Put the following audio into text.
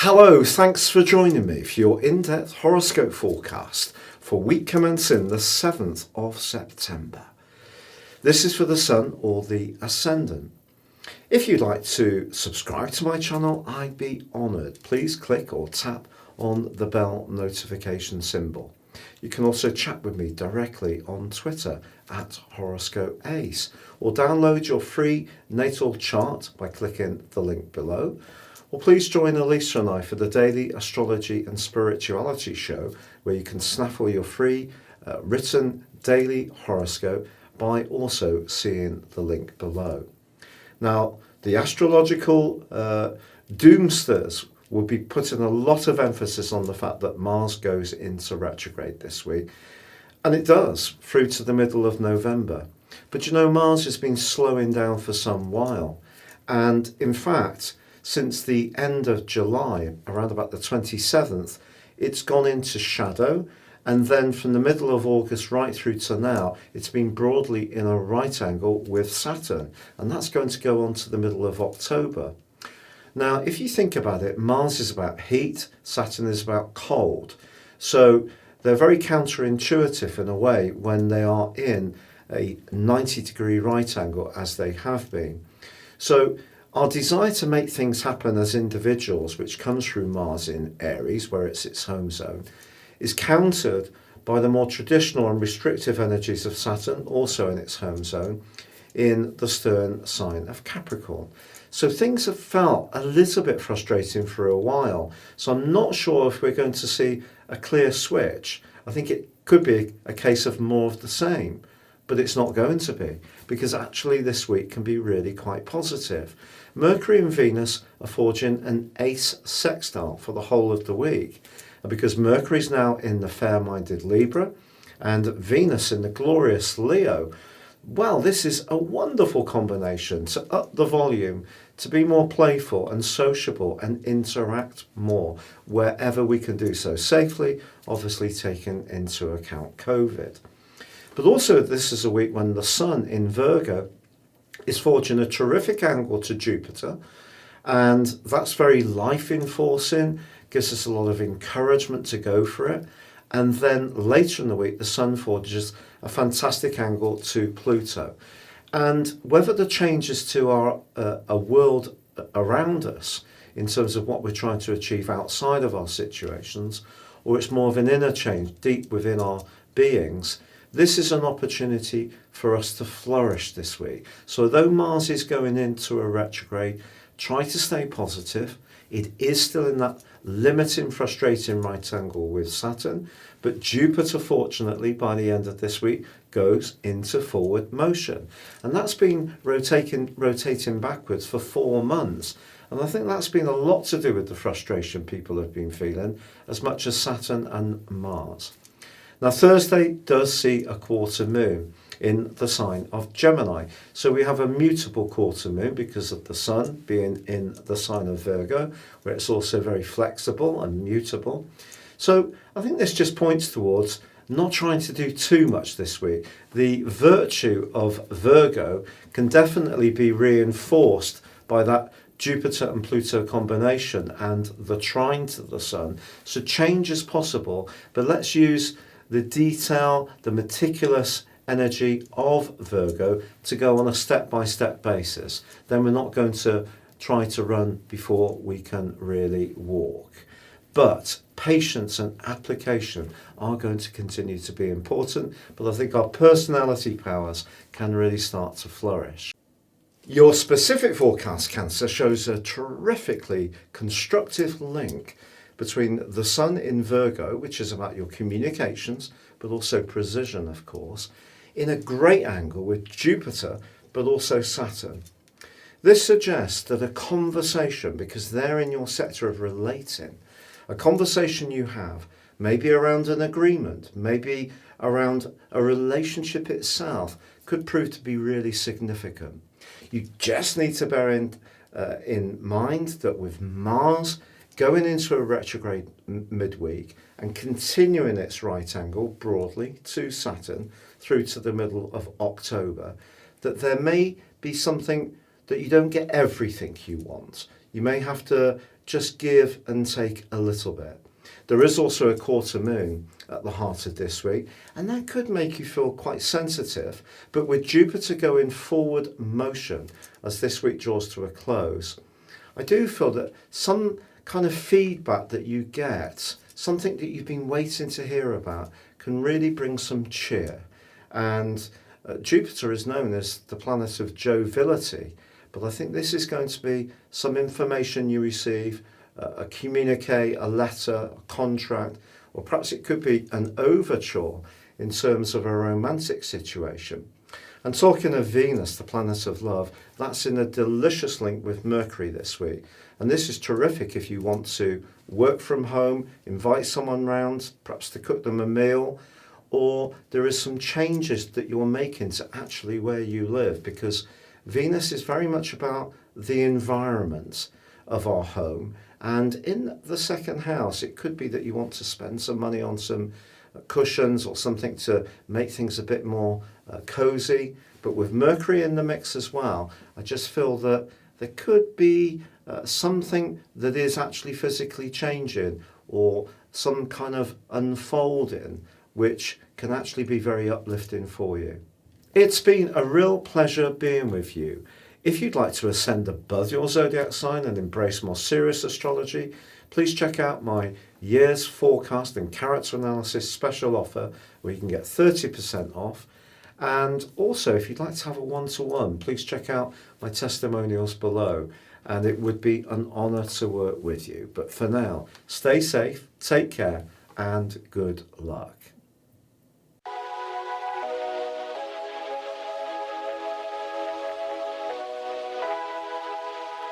Hello, thanks for joining me for your in-depth horoscope forecast for week commencing the 7th of September. This is for the Sun or the Ascendant. If you'd like to subscribe to my channel, I'd be honoured. Please click or tap on the bell notification symbol. You can also chat with me directly on Twitter at Horoscope Ace, or download your free natal chart by clicking the link below. Or please join Elisa and I for the daily astrology and spirituality show, where you can snaffle your free written daily horoscope by also seeing the link below. Now, the astrological doomsters will be putting a lot of emphasis on the fact that Mars goes into retrograde this week, and it does through to the middle of November. But you know, Mars has been slowing down for some while, and in fact, since the end of July, around about the 27th, it's gone into shadow, and then from the middle of August right through to now, it's been broadly in a right angle with Saturn, and that's going to go on to the middle of October. Now, if you think about it, Mars is about heat, Saturn is about cold. So they're very counterintuitive in a way when they are in a 90-degree right angle, as they have been. So our desire to make things happen as individuals, which comes through Mars in Aries, where it's its home zone, is countered by the more traditional and restrictive energies of Saturn, also in its home zone, in the stern sign of Capricorn. So things have felt a little bit frustrating for a while. So I'm not sure if we're going to see a clear switch. I think it could be a case of more of the same, but it's not going to be, because actually this week can be really quite positive. Mercury and Venus are forging an ace sextile for the whole of the week. And because Mercury is now in the fair-minded Libra and Venus in the glorious Leo, well, this is a wonderful combination to up the volume, to be more playful and sociable and interact more wherever we can do so safely, obviously taking into account COVID. But also this is a week when the Sun in Virgo is forging a terrific angle to Jupiter, and that's very life-enforcing, gives us a lot of encouragement to go for it. And then later in the week, the Sun forges a fantastic angle to Pluto. And whether the changes to our a world around us in terms of what we're trying to achieve outside of our situations, or it's more of an inner change deep within our beings, this is an opportunity for us to flourish this week. So though Mars is going into a retrograde, try to stay positive. It is still in that limiting, frustrating right angle with Saturn, but Jupiter, fortunately, by the end of this week, goes into forward motion. And that's been rotating backwards for 4 months. And I think that's been a lot to do with the frustration people have been feeling, as much as Saturn and Mars. Now, Thursday does see a quarter moon in the sign of Gemini. So we have a mutable quarter moon because of the Sun being in the sign of Virgo, where it's also very flexible and mutable. So I think this just points towards not trying to do too much this week. The virtue of Virgo can definitely be reinforced by that Jupiter and Pluto combination and the trine to the Sun. So change is possible, but let's use the detail, the meticulous energy of Virgo to go on a step-by-step basis. Then we're not going to try to run before we can really walk. But patience and application are going to continue to be important, but I think our personality powers can really start to flourish. Your specific forecast, Cancer, shows a terrifically constructive link between the Sun in Virgo, which is about your communications, but also precision, of course, in a great angle with Jupiter, but also Saturn. This suggests that a conversation, because they're in your sector of relating, a conversation you have, maybe around an agreement, maybe around a relationship itself, could prove to be really significant. You just need to bear in mind that with Mars going into a retrograde midweek and continuing its right angle broadly to Saturn through to the middle of October, that there may be something that you don't get everything you want. You may have to just give and take a little bit. There is also a quarter moon at the heart of this week, and that could make you feel quite sensitive. But with Jupiter going forward motion as this week draws to a close, I do feel that some kind of feedback that you get, something that you've been waiting to hear about, can really bring some cheer. And Jupiter is known as the planet of joviality, but I think this is going to be some information you receive, a communique, a letter, a contract, or perhaps it could be an overture in terms of a romantic situation. And talking of Venus, the planet of love, that's in a delicious link with Mercury this week. And this is terrific if you want to work from home, invite someone round, perhaps to cook them a meal, or there is some changes that you're making to actually where you live, because Venus is very much about the environment of our home. And in the second house, it could be that you want to spend some money on some cushions or something to make things a bit more cozy. But with Mercury in the mix as well, I just feel that there could be something that is actually physically changing, or some kind of unfolding, which can actually be very uplifting for you. It's been a real pleasure being with you. If you'd like to ascend above your zodiac sign and embrace more serious astrology, please check out my year's forecast and character analysis special offer, where you can get 30% off. And also, if you'd like to have a one-to-one, please check out my testimonials below, and it would be an honour to work with you. But for now, stay safe, take care, and good luck.